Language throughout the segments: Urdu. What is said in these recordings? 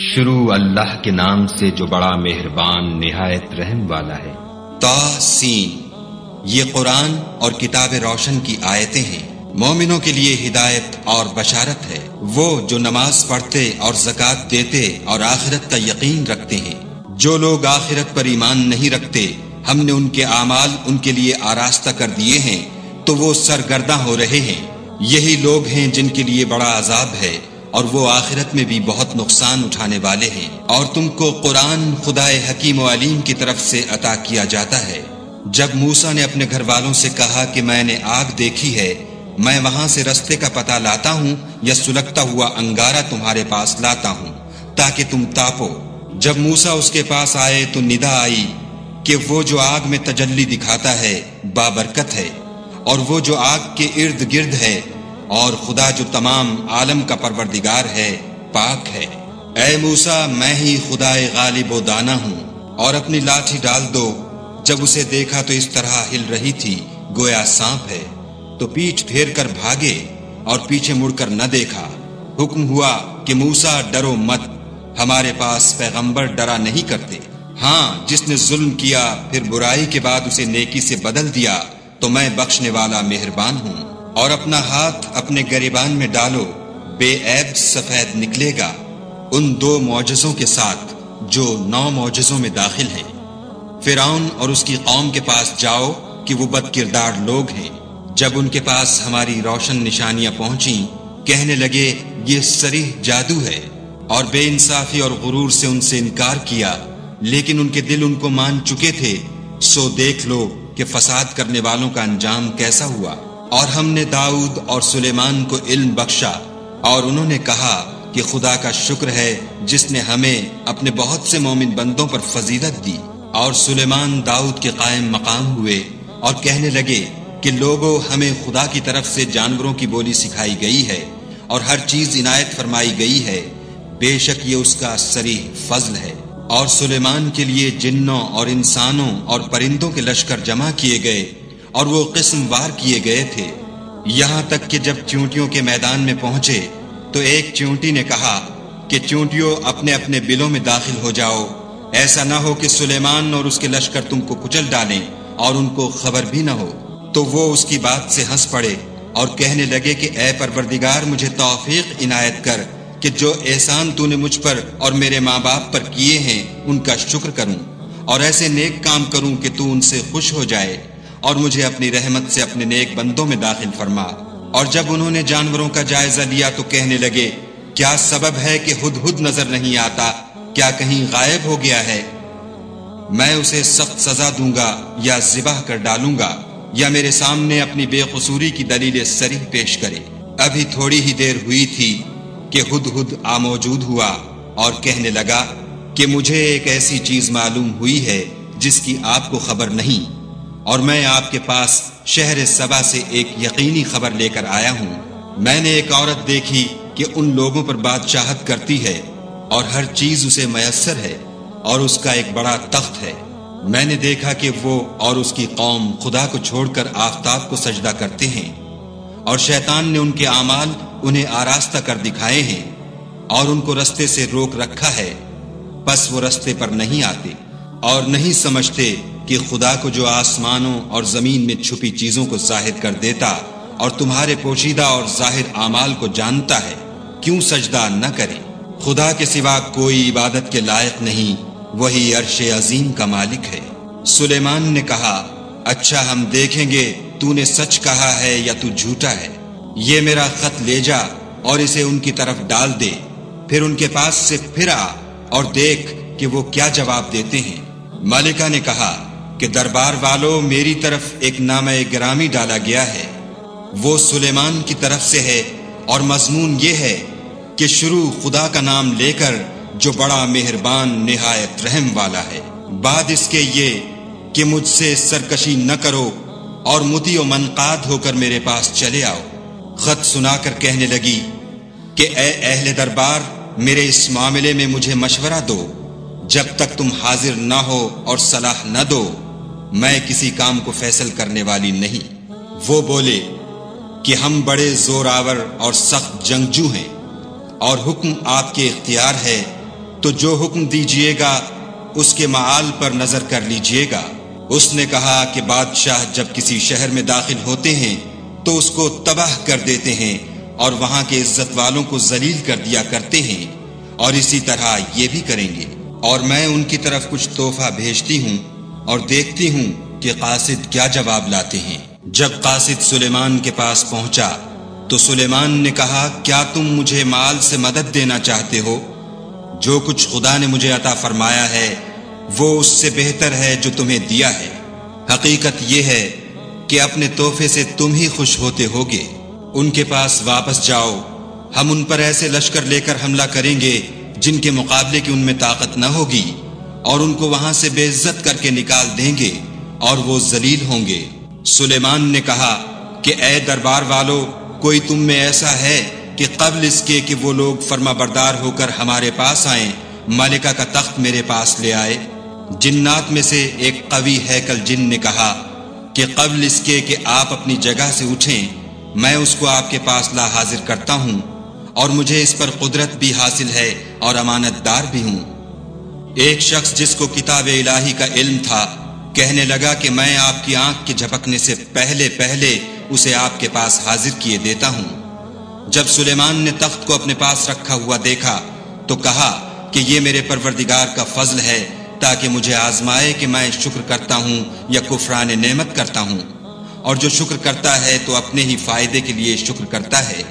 شروع اللہ کے نام سے جو بڑا مہربان نہایت رحم والا ہے۔ طاسین، یہ قرآن اور کتاب روشن کی آیتیں ہیں، مومنوں کے لیے ہدایت اور بشارت ہے۔ وہ جو نماز پڑھتے اور زکوٰۃ دیتے اور آخرت کا یقین رکھتے ہیں۔ جو لوگ آخرت پر ایمان نہیں رکھتے، ہم نے ان کے اعمال ان کے لیے آراستہ کر دیے ہیں تو وہ سرگرداں ہو رہے ہیں۔ یہی لوگ ہیں جن کے لیے بڑا عذاب ہے اور وہ آخرت میں بھی بہت نقصان اٹھانے والے ہیں۔ اور تم کو قرآن خدائے حکیم و علیم کی طرف سے عطا کیا جاتا ہے۔ جب موسیٰ نے اپنے گھر والوں سے کہا کہ میں نے آگ دیکھی ہے، میں وہاں سے رستے کا پتہ لاتا ہوں یا سلگتا ہوا انگارہ تمہارے پاس لاتا ہوں تاکہ تم تاپو۔ جب موسیٰ اس کے پاس آئے تو ندا آئی کہ وہ جو آگ میں تجلی دکھاتا ہے بابرکت ہے، اور وہ جو آگ کے ارد گرد ہے، اور خدا جو تمام عالم کا پروردگار ہے پاک ہے۔ اے موسیٰ، میں ہی خدائے غالب و دانا ہوں، اور اپنی لاٹھی ڈال دو۔ جب اسے دیکھا تو اس طرح ہل رہی تھی گویا سانپ ہے، تو پیٹھ پھیر کر بھاگے اور پیچھے مڑ کر نہ دیکھا۔ حکم ہوا کہ موسیٰ ڈرو مت، ہمارے پاس پیغمبر ڈرا نہیں کرتے۔ ہاں، جس نے ظلم کیا پھر برائی کے بعد اسے نیکی سے بدل دیا تو میں بخشنے والا مہربان ہوں۔ اور اپنا ہاتھ اپنے گریبان میں ڈالو، بے عیب سفید نکلے گا، ان 2 معجزوں کے ساتھ جو 9 معجزوں میں داخل ہیں۔ فرعون اور اس کی قوم کے پاس جاؤ کہ وہ بد کردار لوگ ہیں۔ جب ان کے پاس ہماری روشن نشانیاں پہنچیں، کہنے لگے یہ صریح جادو ہے، اور بے انصافی اور غرور سے ان سے انکار کیا، لیکن ان کے دل ان کو مان چکے تھے۔ سو دیکھ لو کہ فساد کرنے والوں کا انجام کیسا ہوا۔ اور ہم نے داؤد اور سلیمان کو علم بخشا، اور انہوں نے کہا کہ خدا کا شکر ہے جس نے ہمیں اپنے بہت سے مومن بندوں پر فضیلت دی۔ اور سلیمان داؤد کے قائم مقام ہوئے اور کہنے لگے کہ لوگوں، ہمیں خدا کی طرف سے جانوروں کی بولی سکھائی گئی ہے اور ہر چیز عنایت فرمائی گئی ہے، بے شک یہ اس کا صریح فضل ہے۔ اور سلیمان کے لیے جنوں اور انسانوں اور پرندوں کے لشکر جمع کیے گئے، اور وہ قسم وار کیے گئے تھے، یہاں تک کہ جب چیونٹیوں کے میدان میں پہنچے تو ایک چیونٹی نے کہا کہ چیونٹیوں اپنے اپنے بلوں میں داخل ہو جاؤ، ایسا نہ ہو کہ سلیمان اور اس کے لشکر تم کو کچل ڈالیں اور ان کو خبر بھی نہ ہو۔ تو وہ اس کی بات سے ہنس پڑے اور کہنے لگے کہ اے پروردگار، مجھے توفیق عنایت کر کہ جو احسان تو نے مجھ پر اور میرے ماں باپ پر کیے ہیں ان کا شکر کروں، اور ایسے نیک کام کروں کہ تو ان سے خوش ہو جائے، اور مجھے اپنی رحمت سے اپنے نیک بندوں میں داخل فرما۔ اور جب انہوں نے جانوروں کا جائزہ لیا تو کہنے لگے کیا سبب ہے کہ ہدہد نظر نہیں آتا، کیا کہیں غائب ہو گیا ہے؟ میں اسے سخت سزا دوں گا یا ذبح کر ڈالوں گا، یا میرے سامنے اپنی بے قصوری کی دلیل صریح پیش کرے۔ ابھی تھوڑی ہی دیر ہوئی تھی کہ ہدہد موجود ہوا اور کہنے لگا کہ مجھے ایک ایسی چیز معلوم ہوئی ہے جس کی آپ کو خبر نہیں، اور میں آپ کے پاس شہر سبا سے ایک یقینی خبر لے کر آیا ہوں۔ میں نے ایک عورت دیکھی کہ ان لوگوں پر بادشاہت کرتی ہے اور ہر چیز اسے میسر ہے، اور اس کا ایک بڑا تخت ہے۔ میں نے دیکھا کہ وہ اور اس کی قوم خدا کو چھوڑ کر آفتاب کو سجدہ کرتے ہیں، اور شیطان نے ان کے اعمال انہیں آراستہ کر دکھائے ہیں اور ان کو رستے سے روک رکھا ہے، بس وہ رستے پر نہیں آتے اور نہیں سمجھتے کہ خدا کو جو آسمانوں اور زمین میں چھپی چیزوں کو ظاہر کر دیتا اور تمہارے پوشیدہ اور ظاہر اعمال کو جانتا ہے، کیوں سجدہ نہ کرے؟ خدا کے سوا کوئی عبادت کے لائق نہیں، وہی عرش عظیم کا مالک ہے۔ سلیمان نے کہا اچھا، ہم دیکھیں گے تو نے سچ کہا ہے یا تو جھوٹا ہے۔ یہ میرا خط لے جا اور اسے ان کی طرف ڈال دے، پھر ان کے پاس سے پھر آ اور دیکھ کہ وہ کیا جواب دیتے ہیں۔ ملکہ نے کہا کہ دربار والوں، میری طرف ایک نامہ گرامی ڈالا گیا ہے، وہ سلیمان کی طرف سے ہے، اور مضمون یہ ہے کہ شروع خدا کا نام لے کر جو بڑا مہربان نہایت رحم والا ہے، بعد اس کے یہ کہ مجھ سے سرکشی نہ کرو اور مطیع و منقاد ہو کر میرے پاس چلے آؤ۔ خط سنا کر کہنے لگی کہ اے اہل دربار، میرے اس معاملے میں مجھے مشورہ دو، جب تک تم حاضر نہ ہو اور صلاح نہ دو میں کسی کام کو فیصل کرنے والی نہیں۔ وہ بولے کہ ہم بڑے زور آور اور سخت جنگجو ہیں، اور حکم آپ کے اختیار ہے تو جو حکم دیجیے گا اس کے معال پر نظر کر لیجیے گا۔ اس نے کہا کہ بادشاہ جب کسی شہر میں داخل ہوتے ہیں تو اس کو تباہ کر دیتے ہیں اور وہاں کے عزت والوں کو ذلیل کر دیا کرتے ہیں، اور اسی طرح یہ بھی کریں گے۔ اور میں ان کی طرف کچھ تحفہ بھیجتی ہوں اور دیکھتی ہوں کہ قاصد کیا جواب لاتے ہیں۔ جب قاصد سلیمان کے پاس پہنچا تو سلیمان نے کہا، کیا تم مجھے مال سے مدد دینا چاہتے ہو؟ جو کچھ خدا نے مجھے عطا فرمایا ہے وہ اس سے بہتر ہے جو تمہیں دیا ہے۔ حقیقت یہ ہے کہ اپنے تحفے سے تم ہی خوش ہوتے ہوگے۔ ان کے پاس واپس جاؤ، ہم ان پر ایسے لشکر لے کر حملہ کریں گے جن کے مقابلے کی ان میں طاقت نہ ہوگی، اور ان کو وہاں سے بے عزت کر کے نکال دیں گے اور وہ ذلیل ہوں گے۔ سلیمان نے کہا کہ اے دربار والو، کوئی تم میں ایسا ہے کہ قبل اس کے کہ وہ لوگ فرما بردار ہو کر ہمارے پاس آئیں ملکہ کا تخت میرے پاس لے آئے؟ جنات میں سے ایک قوی ہیکل جن نے کہا کہ قبل اس کے کہ آپ اپنی جگہ سے اٹھیں میں اس کو آپ کے پاس لا حاضر کرتا ہوں، اور مجھے اس پر قدرت بھی حاصل ہے اور امانت دار بھی ہوں۔ ایک شخص جس کو کتاب الہی کا علم تھا کہنے لگا کہ میں آپ کی آنکھ کے جھپکنے سے پہلے اسے آپ کے پاس حاضر کیے دیتا ہوں۔ جب سلیمان نے تخت کو اپنے پاس رکھا ہوا دیکھا تو کہا کہ یہ میرے پروردگار کا فضل ہے تاکہ مجھے آزمائے کہ میں شکر کرتا ہوں یا کفران نعمت کرتا ہوں، اور جو شکر کرتا ہے تو اپنے ہی فائدے کے لیے شکر کرتا ہے،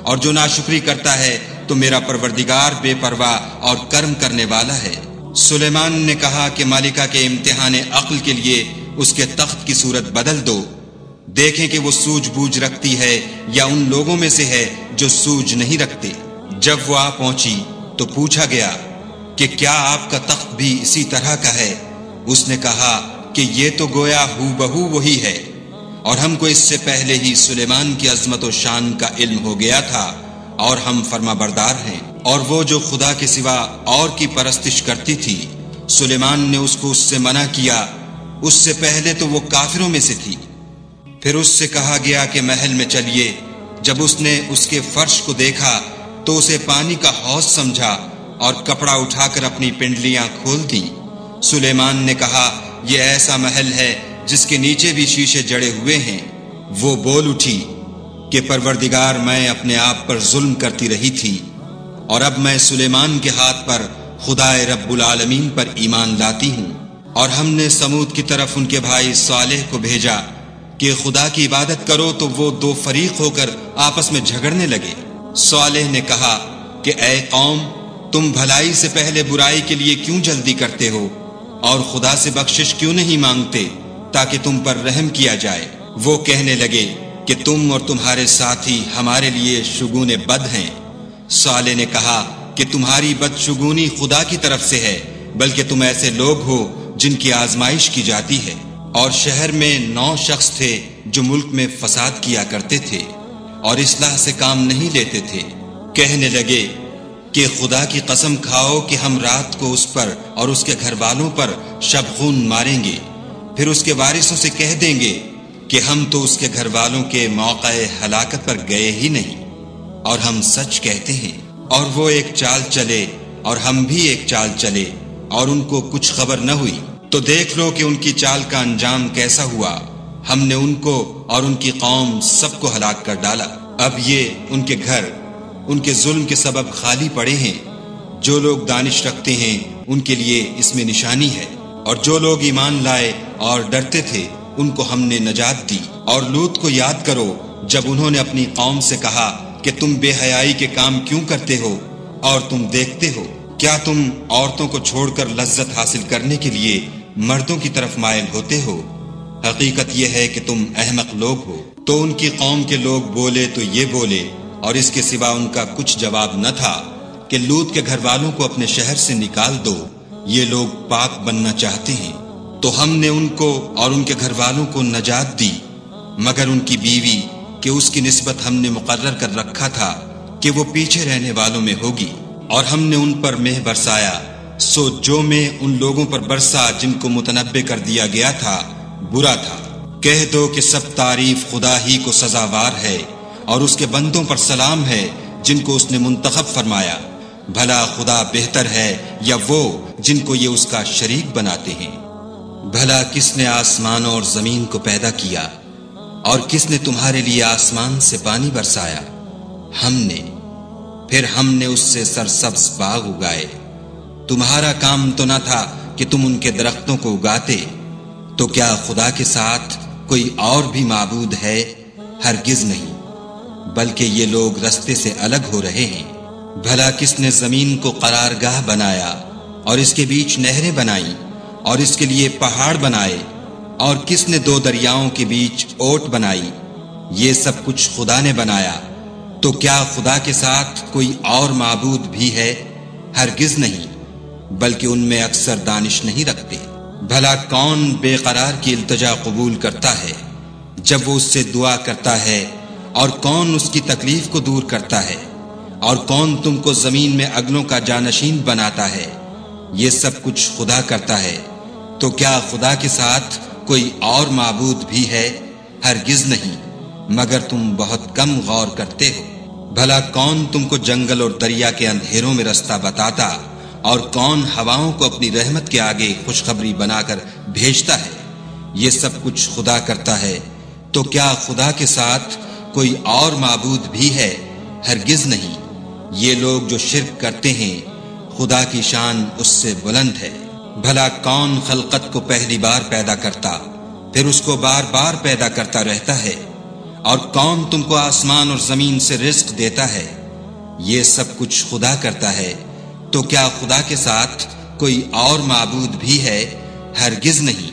اور جو ناشکری کرتا ہے تو میرا پروردگار بے پرواہ اور کرم کرنے والا ہے۔ سلیمان نے کہا کہ ملکہ کے امتحان عقل کے لیے اس کے تخت کی صورت بدل دو، دیکھیں کہ وہ سوجھ بوجھ رکھتی ہے یا ان لوگوں میں سے ہے جو سوجھ نہیں رکھتے۔ جب وہ آ پہنچی تو پوچھا گیا کہ کیا آپ کا تخت بھی اسی طرح کا ہے؟ اس نے کہا کہ یہ تو گویا ہو بہو وہی ہے، اور ہم کو اس سے پہلے ہی سلیمان کی عظمت و شان کا علم ہو گیا تھا، اور ہم فرما بردار ہیں۔ اور وہ جو خدا کے سوا اور کی پرستش کرتی تھی، سلیمان نے اس کو اس سے منع کیا، اس سے پہلے تو وہ کافروں میں سے تھی۔ پھر اس سے کہا گیا کہ محل میں چلیے۔ جب اس نے اس کے فرش کو دیکھا تو اسے پانی کا حوض سمجھا اور کپڑا اٹھا کر اپنی پنڈلیاں کھول دیں۔ سلیمان نے کہا یہ ایسا محل ہے جس کے نیچے بھی شیشے جڑے ہوئے ہیں۔ وہ بول اٹھی کہ پروردگار، میں اپنے آپ پر ظلم کرتی رہی تھی، اور اب میں سلیمان کے ہاتھ پر خدائے رب العالمین پر ایمان لاتی ہوں۔ اور ہم نے سمود کی طرف ان کے بھائی صالح کو بھیجا کہ خدا کی عبادت کرو، تو وہ دو فریق ہو کر آپس میں جھگڑنے لگے۔ صالح نے کہا کہ اے قوم، تم بھلائی سے پہلے برائی کے لیے کیوں جلدی کرتے ہو، اور خدا سے بخشش کیوں نہیں مانگتے تاکہ تم پر رحم کیا جائے؟ وہ کہنے لگے کہ تم اور تمہارے ساتھی ہمارے لیے شگون بد ہیں۔ صالح نے کہا کہ تمہاری بدشگونی خدا کی طرف سے ہے، بلکہ تم ایسے لوگ ہو جن کی آزمائش کی جاتی ہے۔ اور شہر میں 9 شخص تھے جو ملک میں فساد کیا کرتے تھے اور اصلاح سے کام نہیں لیتے تھے۔ کہنے لگے کہ خدا کی قسم کھاؤ کہ ہم رات کو اس پر اور اس کے گھر والوں پر شبخون ماریں گے، پھر اس کے وارثوں سے کہہ دیں گے کہ ہم تو اس کے گھر والوں کے موقع ہلاکت پر گئے ہی نہیں، اور ہم سچ کہتے ہیں۔ اور وہ ایک چال چلے اور ہم بھی ایک چال چلے، اور ان کو کچھ خبر نہ ہوئی۔ تو دیکھ لو کہ ان کی چال کا انجام کیسا ہوا۔ ہم نے ان کو اور ان کی قوم سب کو ہلاک کر ڈالا۔ اب یہ ان کے گھر ان کے ظلم کے سبب خالی پڑے ہیں۔ جو لوگ دانش رکھتے ہیں ان کے لیے اس میں نشانی ہے، اور جو لوگ ایمان لائے اور ڈرتے تھے ان کو ہم نے نجات دی۔ اور لوط کو یاد کرو جب انہوں نے اپنی قوم سے کہا کہ تم بے حیائی کے کام کیوں کرتے ہو، اور تم دیکھتے ہو کیا تم عورتوں کو چھوڑ کر لذت حاصل کرنے کے لیے مردوں کی طرف مائل ہوتے ہو؟ حقیقت یہ ہے کہ تم احمق لوگ ہو۔ تو ان کی قوم کے لوگ بولے تو یہ بولے، اور اس کے سوا ان کا کچھ جواب نہ تھا کہ لوط کے گھر والوں کو اپنے شہر سے نکال دو، یہ لوگ پاک بننا چاہتے ہیں۔ تو ہم نے ان کو اور ان کے گھر والوں کو نجات دی، مگر ان کی بیوی کہ اس کی نسبت ہم نے مقرر کر رکھا تھا کہ وہ پیچھے رہنے والوں میں ہوگی۔ اور ہم نے ان پر مہ برسایا، سو جو مہ ان لوگوں پر برسا جن کو متنبع کر دیا گیا تھا برا تھا۔ کہہ دو کہ سب تعریف خدا ہی کو سزاوار ہے، اور اس کے بندوں پر سلام ہے جن کو اس نے منتخب فرمایا۔ بھلا خدا بہتر ہے یا وہ جن کو یہ اس کا شریک بناتے ہیں؟ بھلا کس نے آسمانوں اور زمین کو پیدا کیا اور کس نے تمہارے لیے آسمان سے پانی برسایا؟ ہم نے، پھر ہم نے اس سے سرسبز باغ اگائے۔ تمہارا کام تو نہ تھا کہ تم ان کے درختوں کو اگاتے، تو کیا خدا کے ساتھ کوئی اور بھی معبود ہے؟ ہرگز نہیں، بلکہ یہ لوگ رستے سے الگ ہو رہے ہیں۔ بھلا کس نے زمین کو قرارگاہ بنایا اور اس کے بیچ نہریں بنائیں اور اس کے لیے پہاڑ بنائے، اور کس نے دو دریاؤں کے بیچ اوٹ بنائی؟ یہ سب کچھ خدا نے بنایا، تو کیا خدا کے ساتھ کوئی اور معبود بھی ہے؟ ہرگز نہیں، بلکہ ان میں اکثر دانش نہیں رکھتے۔ بھلا کون بے قرار کی التجا قبول کرتا ہے جب وہ اس سے دعا کرتا ہے، اور کون اس کی تکلیف کو دور کرتا ہے، اور کون تم کو زمین میں اگلوں کا جانشین بناتا ہے؟ یہ سب کچھ خدا کرتا ہے، تو کیا خدا کے ساتھ کوئی اور معبود بھی ہے؟ ہرگز نہیں، مگر تم بہت کم غور کرتے ہو۔ بھلا کون تم کو جنگل اور دریا کے اندھیروں میں رستہ بتاتا، اور کون ہواؤں کو اپنی رحمت کے آگے خوشخبری بنا کر بھیجتا ہے؟ یہ سب کچھ خدا کرتا ہے، تو کیا خدا کے ساتھ کوئی اور معبود بھی ہے؟ ہرگز نہیں۔ یہ لوگ جو شرک کرتے ہیں، خدا کی شان اس سے بلند ہے۔ بھلا کون خلقت کو پہلی بار پیدا کرتا، پھر اس کو بار بار پیدا کرتا رہتا ہے؟ اور کون تم کو آسمان اور زمین سے رزق دیتا ہے؟ یہ سب کچھ خدا کرتا ہے، تو کیا خدا کے ساتھ کوئی اور معبود بھی ہے؟ ہرگز نہیں۔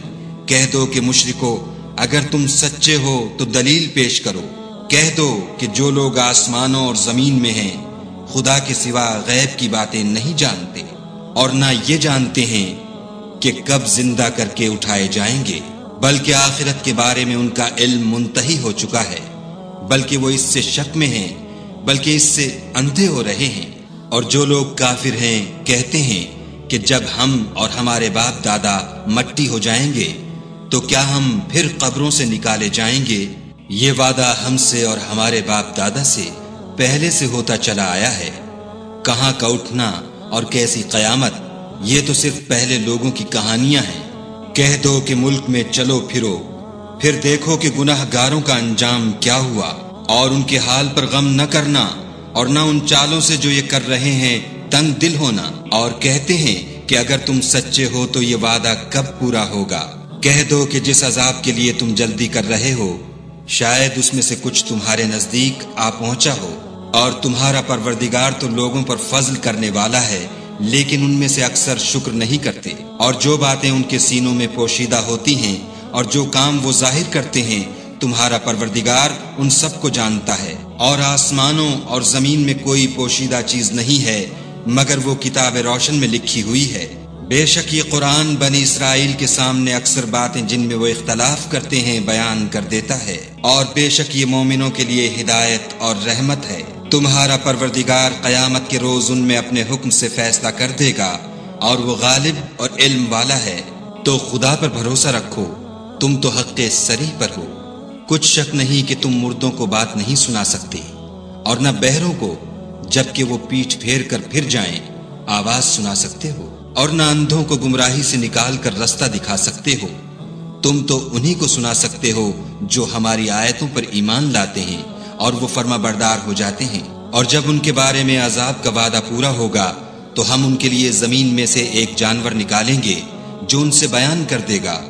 کہہ دو کہ مشرکو، اگر تم سچے ہو تو دلیل پیش کرو۔ کہہ دو کہ جو لوگ آسمانوں اور زمین میں ہیں خدا کے سوا غیب کی باتیں نہیں جانتے، اور نہ یہ جانتے ہیں کہ کب زندہ کر کے اٹھائے جائیں گے، بلکہ آخرت کے بارے میں ان کا علم منتہی ہو چکا ہے، بلکہ وہ اس سے شک میں ہیں، بلکہ اس سے اندھے ہو رہے ہیں۔ اور جو لوگ کافر ہیں کہتے ہیں کہ جب ہم اور ہمارے باپ دادا مٹی ہو جائیں گے تو کیا ہم پھر قبروں سے نکالے جائیں گے؟ یہ وعدہ ہم سے اور ہمارے باپ دادا سے پہلے سے ہوتا چلا آیا ہے۔ کہاں کا اٹھنا اور کیسی قیامت، یہ تو صرف پہلے لوگوں کی کہانیاں ہیں۔ کہہ دو کہ ملک میں چلو پھرو، پھر دیکھو کہ گناہ گاروں کا انجام کیا ہوا، اور ان کے حال پر غم نہ کرنا، اور نہ ان چالوں سے جو یہ کر رہے ہیں تنگ دل ہونا، اور کہتے ہیں کہ اگر تم سچے ہو تو یہ وعدہ کب پورا ہوگا؟ کہہ دو کہ جس عذاب کے لیے تم جلدی کر رہے ہو شاید اس میں سے کچھ تمہارے نزدیک آ پہنچا ہو، اور تمہارا پروردگار تو لوگوں پر فضل کرنے والا ہے، لیکن ان میں سے اکثر شکر نہیں کرتے۔ اور جو باتیں ان کے سینوں میں پوشیدہ ہوتی ہیں اور جو کام وہ ظاہر کرتے ہیں، تمہارا پروردگار ان سب کو جانتا ہے۔ اور آسمانوں اور زمین میں کوئی پوشیدہ چیز نہیں ہے مگر وہ کتاب روشن میں لکھی ہوئی ہے۔ بے شک یہ قرآن بنی اسرائیل کے سامنے اکثر باتیں جن میں وہ اختلاف کرتے ہیں بیان کر دیتا ہے، اور بے شک یہ مومنوں کے لیے ہدایت اور رحمت ہے۔ تمہارا پروردگار قیامت کے روز ان میں اپنے حکم سے فیصلہ کر دے گا، اور وہ غالب اور علم والا ہے۔ تو خدا پر بھروسہ رکھو، تم تو حق صریح پر ہو۔ کچھ شک نہیں کہ تم مردوں کو بات نہیں سنا سکتے، اور نہ بہروں کو جبکہ وہ پیٹھ پھیر کر پھر جائیں آواز سنا سکتے ہو، اور نہ اندھوں کو گمراہی سے نکال کر رستہ دکھا سکتے ہو۔ تم تو انہی کو سنا سکتے ہو جو ہماری آیتوں پر ایمان لاتے ہیں اور وہ فرما بردار ہو جاتے ہیں۔ اور جب ان کے بارے میں عذاب کا وعدہ پورا ہوگا تو ہم ان کے لیے زمین میں سے ایک جانور نکالیں گے جو ان سے بیان کر دے گا،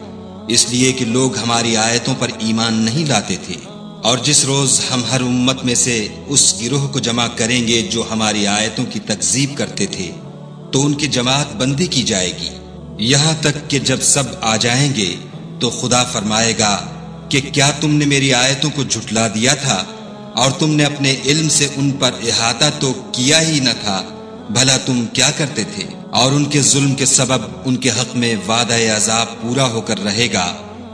اس لیے کہ لوگ ہماری آیتوں پر ایمان نہیں لاتے تھے۔ اور جس روز ہم ہر امت میں سے اس گروہ کو جمع کریں گے جو ہماری آیتوں کی تکذیب کرتے تھے تو ان کی جماعت بندی کی جائے گی، یہاں تک کہ جب سب آ جائیں گے تو خدا فرمائے گا کہ کیا تم نے میری آیتوں کو جھٹلا دیا تھا اور تم نے اپنے علم سے ان پر احاطہ تو کیا ہی نہ تھا؟ بھلا تم کیا کرتے تھے؟ اور ان کے ظلم کے سبب ان کے حق میں وعدہ عذاب پورا ہو کر رہے گا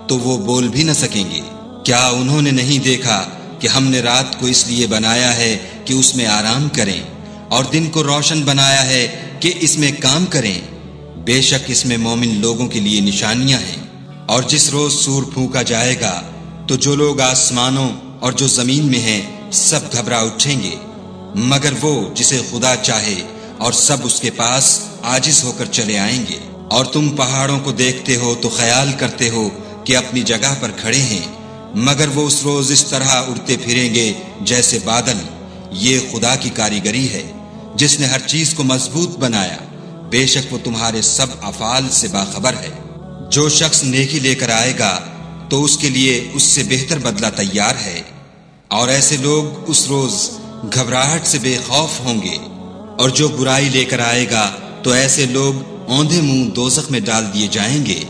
تو وہ بول بھی نہ سکیں گے۔ کیا انہوں نے نہیں دیکھا کہ ہم نے رات کو اس لیے بنایا ہے کہ اس میں آرام کریں، اور دن کو روشن بنایا ہے کہ اس میں کام کریں؟ بے شک اس میں مومن لوگوں کے لیے نشانیاں ہیں۔ اور جس روز سور پھونکا جائے گا تو جو لوگ آسمانوں اور جو زمین میں ہیں سب گھبرا اٹھیں گے، مگر وہ جسے خدا چاہے اور سب اس کے پاس عاجز ہو کر چلے آئیں گے۔ اور تم پہاڑوں کو دیکھتے ہو تو خیال کرتے ہو کہ اپنی جگہ پر کھڑے ہیں، مگر وہ اس روز اس طرح اڑتے پھریں گے جیسے بادل۔ یہ خدا کی کاریگری ہے جس نے ہر چیز کو مضبوط بنایا، بے شک وہ تمہارے سب افعال سے باخبر ہے۔ جو شخص نیکی لے کر آئے گا تو اس کے لیے اس سے بہتر بدلہ تیار ہے، اور ایسے لوگ اس روز گھبراہٹ سے بے خوف ہوں گے۔ اور جو برائی لے کر آئے گا تو ایسے لوگ اوندھے منہ دوزخ میں ڈال دیے جائیں گے۔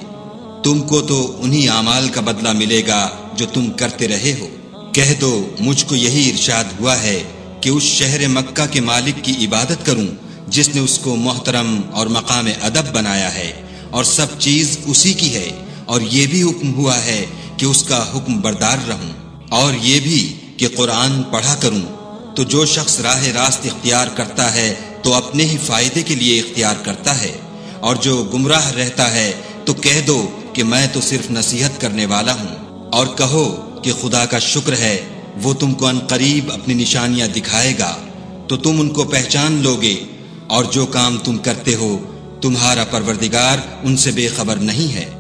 تم کو تو انہی اعمال کا بدلہ ملے گا جو تم کرتے رہے ہو۔ کہہ دو مجھ کو یہی ارشاد ہوا ہے کہ اس شہر مکہ کے مالک کی عبادت کروں جس نے اس کو محترم اور مقام ادب بنایا ہے، اور سب چیز اسی کی ہے، اور یہ بھی حکم ہوا ہے کہ اس کا حکم بردار رہوں، اور یہ بھی کہ قرآن پڑھا کروں۔ تو جو شخص راہ راست اختیار کرتا ہے تو اپنے ہی فائدے کے لیے اختیار کرتا ہے، اور جو گمراہ رہتا ہے تو کہہ دو کہ میں تو صرف نصیحت کرنے والا ہوں۔ اور کہو کہ خدا کا شکر ہے وہ تم کو ان قریب اپنی نشانیاں دکھائے گا تو تم ان کو پہچان لوگے، اور جو کام تم کرتے ہو تمہارا پروردگار ان سے بے خبر نہیں ہے۔